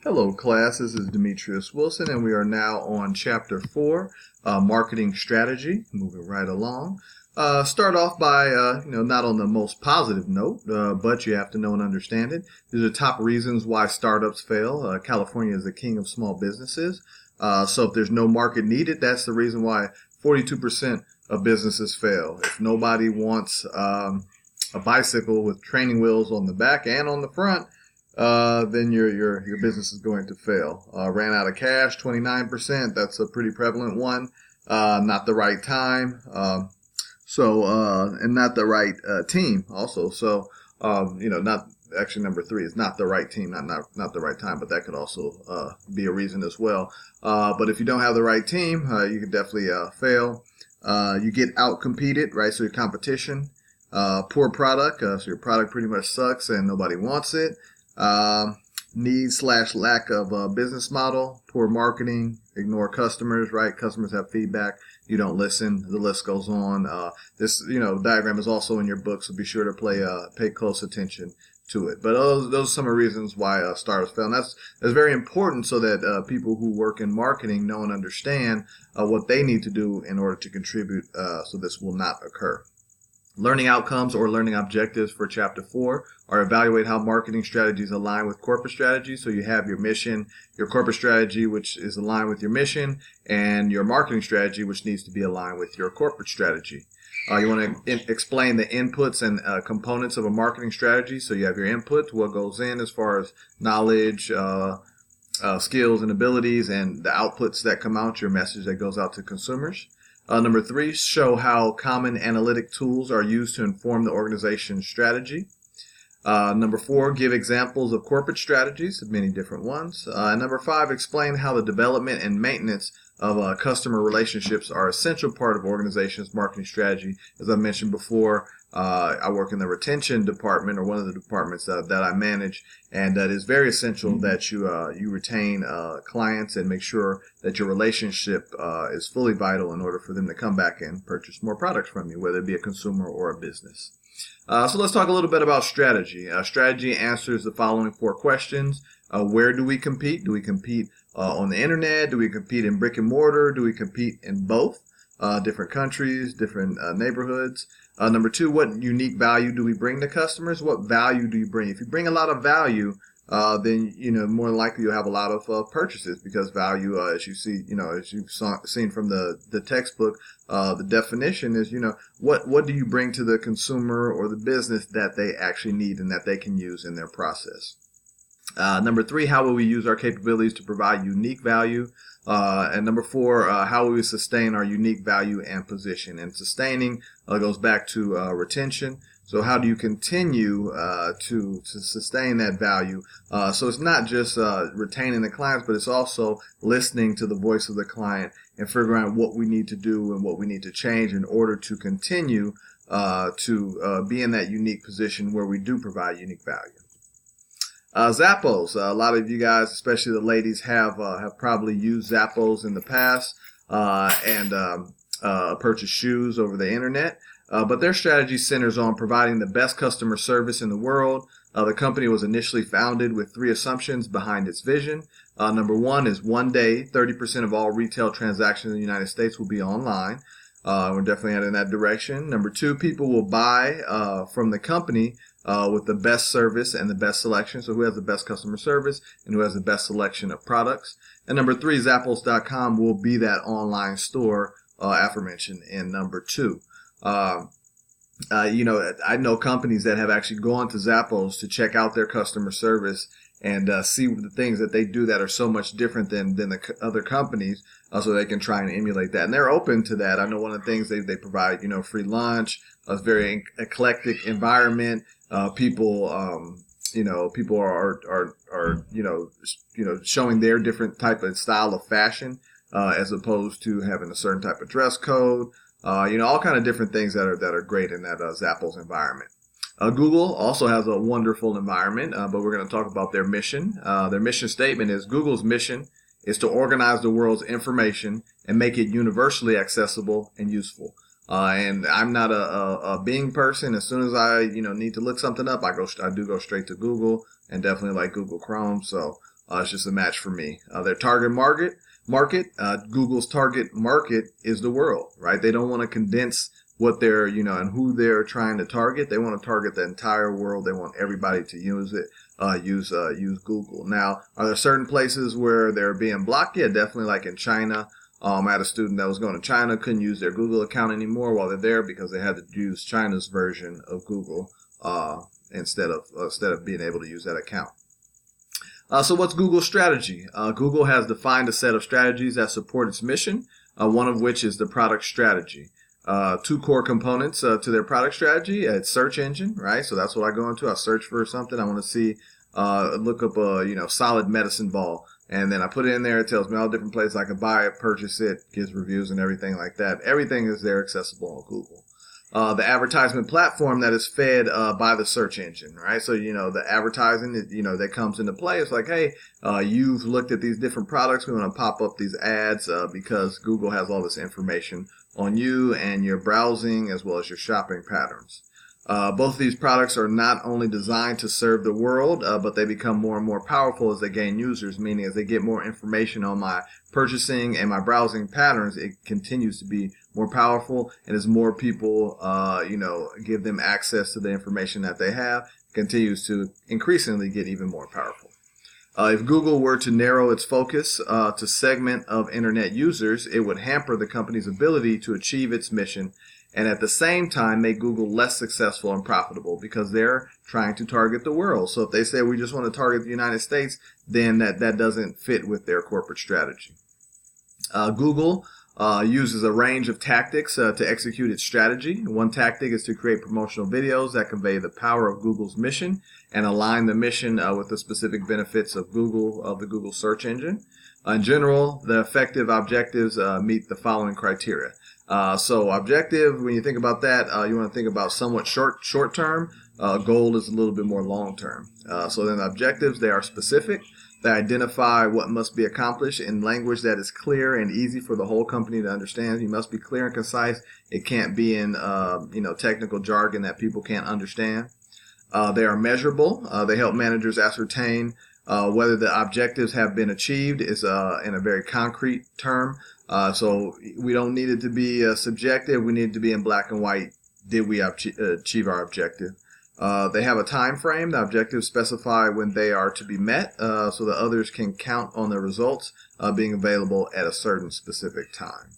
Hello, class. This is Demetrius Wilson, and we are now on Chapter 4, Marketing Strategy. Moving right along. Start off by, not on the most positive note, but you have to know and understand it. These are the top reasons why startups fail. California is the king of small businesses. So if there's no market needed, that's the reason why 42% of businesses fail. If nobody wants a bicycle with training wheels on the back and on the front, then your business is going to fail. Ran out of cash, 29%. That's a pretty prevalent one. Not the right time. And not the right team also. So, not actually number 3 is not the right team, not the right time, but that could also be a reason as well. But if you don't have the right team, you could definitely fail. You get out competed, right? So your competition, poor product, so your product pretty much sucks and nobody wants it. Need/lack of business model, poor marketing, ignore customers, right? Customers have feedback. You don't listen. The list goes on. This diagram is also in your book, so be sure to pay close attention to it. But those are some of the reasons why startups fail. And that's very important so that people who work in marketing know and understand what they need to do in order to contribute so this will not occur. Learning outcomes or learning objectives for Chapter 4 are evaluate how marketing strategies align with corporate strategy. So you have your mission, your corporate strategy, which is aligned with your mission, and your marketing strategy, which needs to be aligned with your corporate strategy. You want to explain the inputs and components of a marketing strategy. So you have your input, what goes in as far as knowledge, skills and abilities, and the outputs that come out, your message that goes out to consumers. Number 3, show how common analytic tools are used to inform the organization's strategy. Number 4, give examples of corporate strategies, many different ones. Number 5, explain how the development and maintenance of customer relationships are an essential part of organization's marketing strategy. As I mentioned before, I work in the retention department, or one of the departments that I manage, and that is very essential that you retain clients and make sure that your relationship is fully vital in order for them to come back and purchase more products from you, whether it be a consumer or a business. So let's talk a little bit about strategy. Strategy answers the following 4 questions. Where do we compete? Do we compete on the internet? Do we compete in brick and mortar? Do we compete in both? Different countries, different neighborhoods. Number 2, what unique value do we bring to customers? What value do you bring? If you bring a lot of value, then more than likely you'll have a lot of purchases, because value, as you see, as you've seen from the textbook, the definition is, what do you bring to the consumer or the business that they actually need and that they can use in their process? Number 3, how will we use our capabilities to provide unique value? And number 4, how will we sustain our unique value and position? And sustaining goes back to retention. So how do you continue to sustain that value? So it's not just retaining the clients, but it's also listening to the voice of the client and figuring out what we need to do and what we need to change in order to continue to be in that unique position where we do provide unique value. Zappos. A lot of you guys, especially the ladies, have probably used Zappos in the past and purchased shoes over the internet. But their strategy centers on providing the best customer service in the world. The company was initially founded with 3 assumptions behind its vision. Number 1 is one day, 30% of all retail transactions in the United States will be online. We're definitely heading in that direction. Number 2, people will buy from the company with the best service and the best selection. So who has the best customer service and who has the best selection of products. And number 3, Zappos.com will be that online store aforementioned in number 2. I know companies that have actually gone to Zappos to check out their customer service and see the things that they do that are so much different than the other companies, so they can try and emulate that. And they're open to that. I know one of the things they provide, free lunch, a very eclectic environment. People are showing their different type of style of fashion, as opposed to having a certain type of dress code. All kind of different things that are great in that Zappos environment. Google also has a wonderful environment, but we're going to talk about their mission. Their mission statement is Google's mission is to organize the world's information and make it universally accessible and useful. And I'm not a Bing person. As soon as I need to look something up, I do go straight to Google, and definitely like Google Chrome. So It's just a match for me. Their target market, Google's target market is the world, right? They don't want to condense what they're, and who they're trying to target. They want to target the entire world. They want everybody to use it, use Google. Now, are there certain places where they're being blocked? Yeah, definitely, like in China. I had a student that was going to China, couldn't use their Google account anymore while they're there because they had to use China's version of Google, instead of being able to use that account. So what's Google's strategy? Google has defined a set of strategies that support its mission, one of which is the product strategy. Two core components to their product strategy. It's search engine, right? So that's what I go into. I search for something. I want to see, look up a, solid medicine ball. And then I put it in there. It tells me all different places I can buy it, purchase it, gives reviews and everything like that. Everything is there accessible on Google. The advertisement platform that is fed by the search engine, right? So, the advertising, that comes into play. It's like, hey, you've looked at ththese different products. We want to pop up these ads because Google has all this information on you and your browsing as well as your shopping patterns. Both of these products are not only designed to serve the world, but they become more and more powerful as they gain users, meaning as they get more information on my purchasing and my browsing patterns, it continues to be more powerful. And as more people, give them access to the information that they have, it continues to increasingly get even more powerful. If Google were to narrow its focus to segment of internet users, it would hamper the company's ability to achieve its mission and at the same time make Google less successful and profitable because they're trying to target the world. So if they say we just want to target the United States, then that doesn't fit with their corporate strategy. Google uses a range of tactics to execute its strategy. One tactic is to create promotional videos that convey the power of Google's mission and align the mission with the specific benefits of the Google search engine. In general, the effective objectives meet the following criteria. So objective, when you think about that, you want to think about somewhat short term. Goal is a little bit more long term. So then the objectives, they are specific. They identify what must be accomplished in language that is clear and easy for the whole company to understand. You must be clear and concise. It can't be in, technical jargon that people can't understand. They are measurable. They help managers ascertain whether the objectives have been achieved is in a very concrete term. So we don't need it to be subjective. We need it to be in black and white. Did we achieve our objective? They have a time frame. The objectives specify when they are to be met, so that others can count on the results being available at a certain specific time.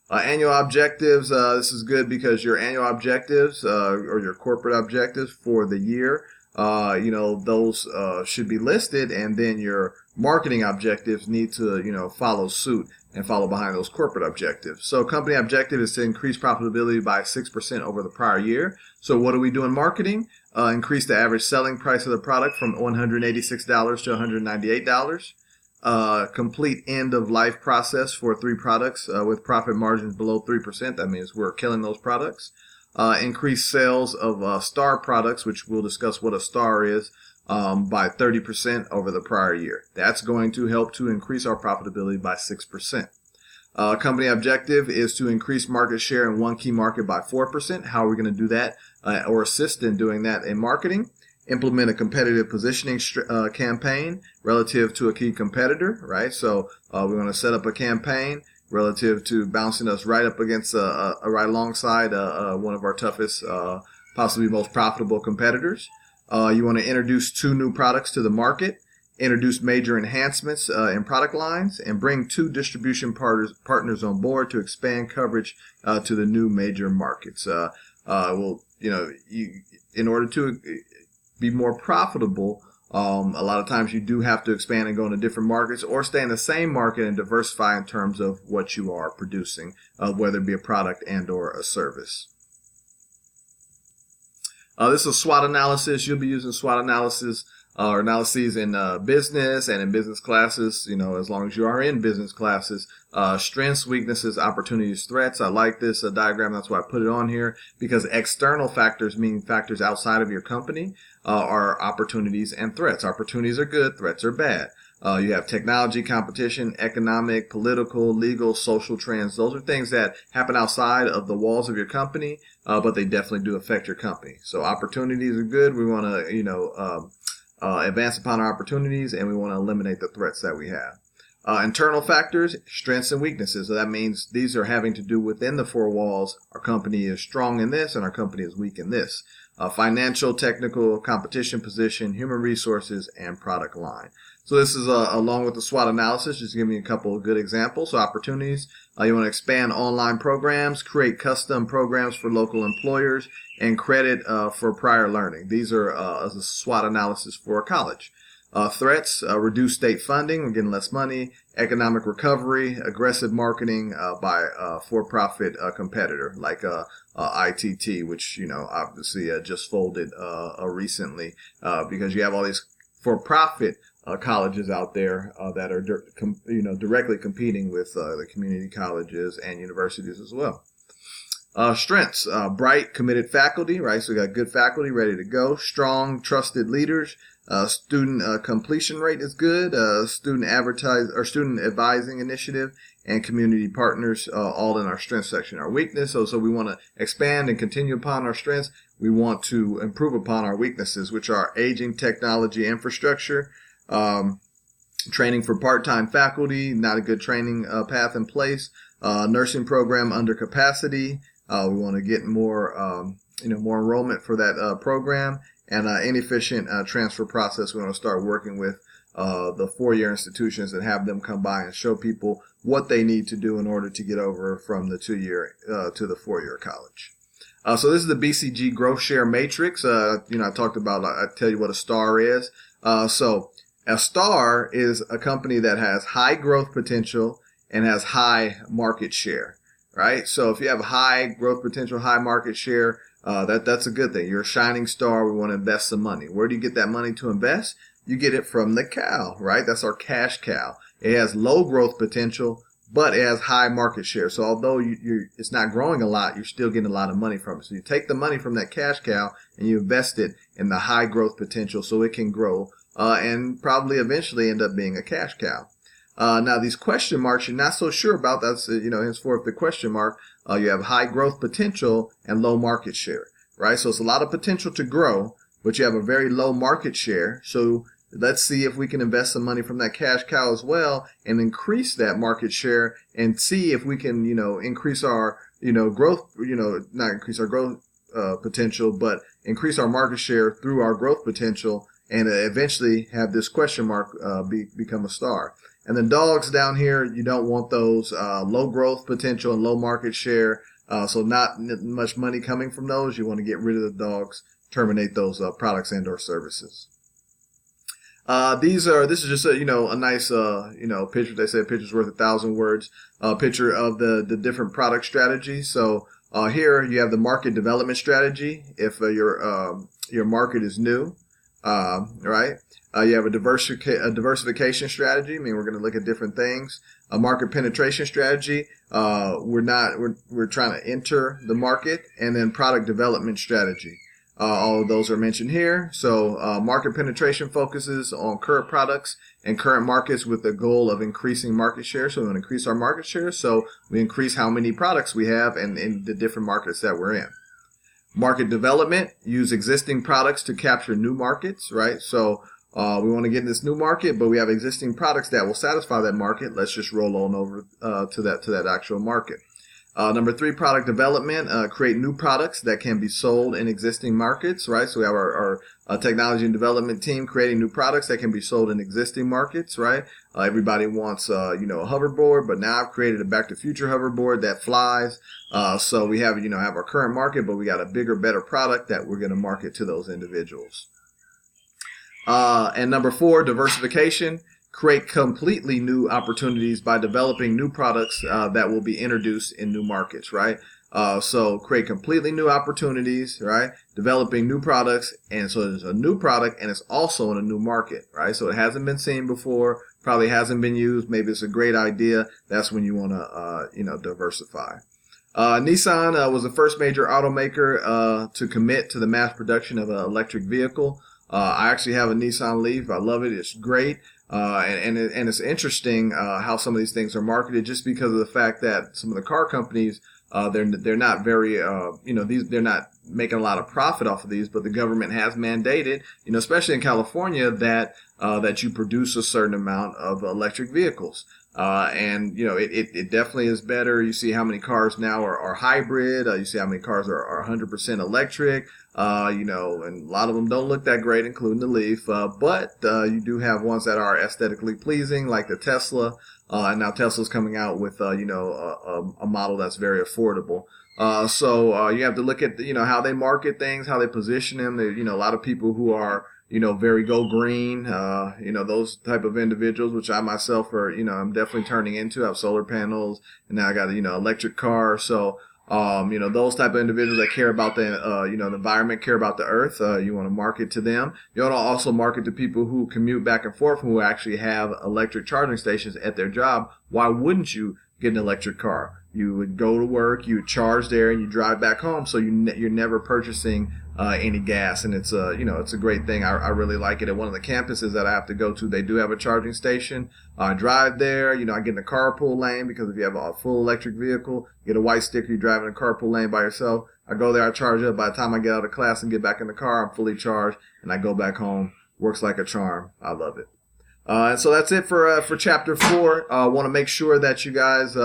Annual objectives. This is good because your annual objectives or your corporate objectives for the year, those should be listed, and then your marketing objectives need to, follow suit and follow behind those corporate objectives. So company objective is to increase profitability by 6% over the prior year. So what do we do in marketing? Increase the average selling price of the product from $186 to $198. Complete end of life process for 3 products with profit margins below 3%. That means we're killing those products. Increase sales of star products, which we'll discuss what a star is, by 30% over the prior year. That's going to help to increase our profitability by 6%. Company objective is to increase market share in one key market by 4%. How are we going to do that or assist in doing that in marketing? Implement a competitive positioning campaign relative to a key competitor, right? So we're going to set up a campaign relative to bouncing us right up against right alongside one of our toughest, possibly most profitable competitors. You want to introduce 2 new products to the market, introduce major enhancements in product lines, and bring 2 distribution partners on board to expand coverage to the new major markets. In order to be more profitable, a lot of times you do have to expand and go into different markets or stay in the same market and diversify in terms of what you are producing, whether it be a product and or a service. This is a SWOT analysis. You'll be using SWOT analysis or analyses in business and in business classes, as long as you are in business classes. Strengths, weaknesses, opportunities, threats. I like this diagram. That's why I put it on here, because external factors, meaning factors outside of your company, are opportunities and threats. Opportunities are good, threats are bad. You have technology, competition, economic, political, legal, social trends. Those are things that happen outside of the walls of your company, but they definitely do affect your company. So opportunities are good. We want to, advance upon our opportunities, and we want to eliminate the threats that we have. Internal factors, strengths and weaknesses. So that means these are having to do within the four walls. Our company is strong in this and our company is weak in this. Financial, technical, competition position, human resources, and product line. So this is along with the SWOT analysis, just giving you a couple of good examples. So opportunities, you want to expand online programs, create custom programs for local employers, and credit for prior learning. These are a SWOT analysis for a college. Threats, reduce state funding, we're getting less money, economic recovery, aggressive marketing by a for-profit competitor like ITT, which, obviously just folded recently because you have all these for-profit colleges out there that are directly competing with the community colleges and universities as well. Strengths, bright, committed faculty, right? So we got good faculty ready to go. Strong, trusted leaders. Student completion rate is good. Student advising initiative and community partners, all in our strengths section. Our weakness, so we want to expand and continue upon our strengths. We want to improve upon our weaknesses, which are aging technology infrastructure, training for part-time faculty, not a good training path in place, nursing program under capacity. We want to get more enrollment for that program, and inefficient transfer process. We want to start working with the four-year institutions and have them come by and show people what they need to do in order to get over from the 2-year to the 4-year college. So this is the BCG growth share matrix. I talked about, I tell you what a star is. So a star is a company that has high growth potential and has high market share, right? So if you have high growth potential, high market share, that's a good thing. You're a shining star. We want to invest some money. Where do you get that money to invest? You get it from the cow, right? That's our cash cow. It has low growth potential, but it has high market share. So although it's not growing a lot, you're still getting a lot of money from it. So you take the money from that cash cow and you invest it in the high growth potential so it can grow and probably eventually end up being a cash cow. Now these question marks you're not so sure about. That's henceforth the question mark. You have high growth potential and low market share, right? So it's a lot of potential to grow, but you have a very low market share. So let's see if we can invest some money from that cash cow as well and increase that market share and see if we can, increase our, growth, not increase our growth potential, but increase our market share through our growth potential and eventually have this question mark become a star. And then dogs down here, you don't want those low growth potential and low market share, so not much money coming from those. You want to get rid of the dogs, terminate those products and or services. This is just a nice picture. They say a picture's worth 1,000 words. Picture of the different product strategies. So here you have the market development strategy. If your market is new, right? You have a diversification strategy. I mean, we're going to look at different things. A market penetration strategy. We're trying to enter the market, and then product development strategy. All of those are mentioned here. So market penetration focuses on current products and current markets with the goal of increasing market share. So we want to increase our market share. So we increase how many products we have and in the different markets that we're in. Market development, use existing products to capture new markets, right? So we want to get in this new market, but we have existing products that will satisfy that market. Let's just roll on over to that actual market. Number 3, product development, create new products that can be sold in existing markets, right? So we have our technology and development team creating new products that can be sold in existing markets, right? Everybody wants, a hoverboard, but now I've created a Back to Future hoverboard that flies. So we have our current market, but we got a bigger, better product that we're going to market to those individuals. And number 4, diversification. Create completely new opportunities by developing new products that will be introduced in new markets, right? So create completely new opportunities, right? Developing new products, and so there's a new product and it's also in a new market, right? So it hasn't been seen before, probably hasn't been used, maybe it's a great idea. That's when you want to, diversify. Nissan was the first major automaker to commit to the mass production of an electric vehicle. I actually have a Nissan Leaf. I love it. It's great. And it's interesting how some of these things are marketed just because of the fact that some of the car companies They're not very, they're not making a lot of profit off of these, but the government has mandated, especially in California, that you produce a certain amount of electric vehicles. It definitely is better. You see how many cars now are hybrid. You see how many cars are 100% electric. And a lot of them don't look that great, including the Leaf. But you do have ones that are aesthetically pleasing, like the Tesla. And now Tesla's coming out with, a model that's very affordable. So you have to look at, how they market things, how they position them. A lot of people who are, very go green, those type of individuals, which I myself I'm definitely turning into. I have solar panels, and now I got electric car. So, those type of individuals that care about the, the environment, care about the earth, you want to market to them. You want to also market to people who commute back and forth, who actually have electric charging stations at their job. Why wouldn't you get an electric car? You would go to work, you would charge there, and you drive back home. So you're never purchasing any gas, and it's a great thing. I really like it. At one of the campuses that I have to go to, they do have a charging station. I drive there. I get in the carpool lane, because if you have a full electric vehicle, you get a white sticker, you drive in a carpool lane by yourself. I go there, I charge up. By the time I get out of class and get back in the car, I'm fully charged, and I go back home. Works like a charm. I love it. And so that's it for chapter 4. I want to make sure that you guys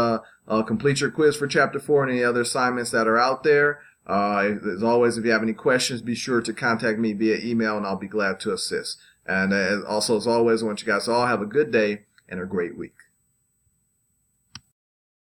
complete your quiz for chapter 4 and any other assignments that are out there. As always, if you have any questions, be sure to contact me via email, and I'll be glad to assist. And as always, I want you guys to all have a good day and a great week.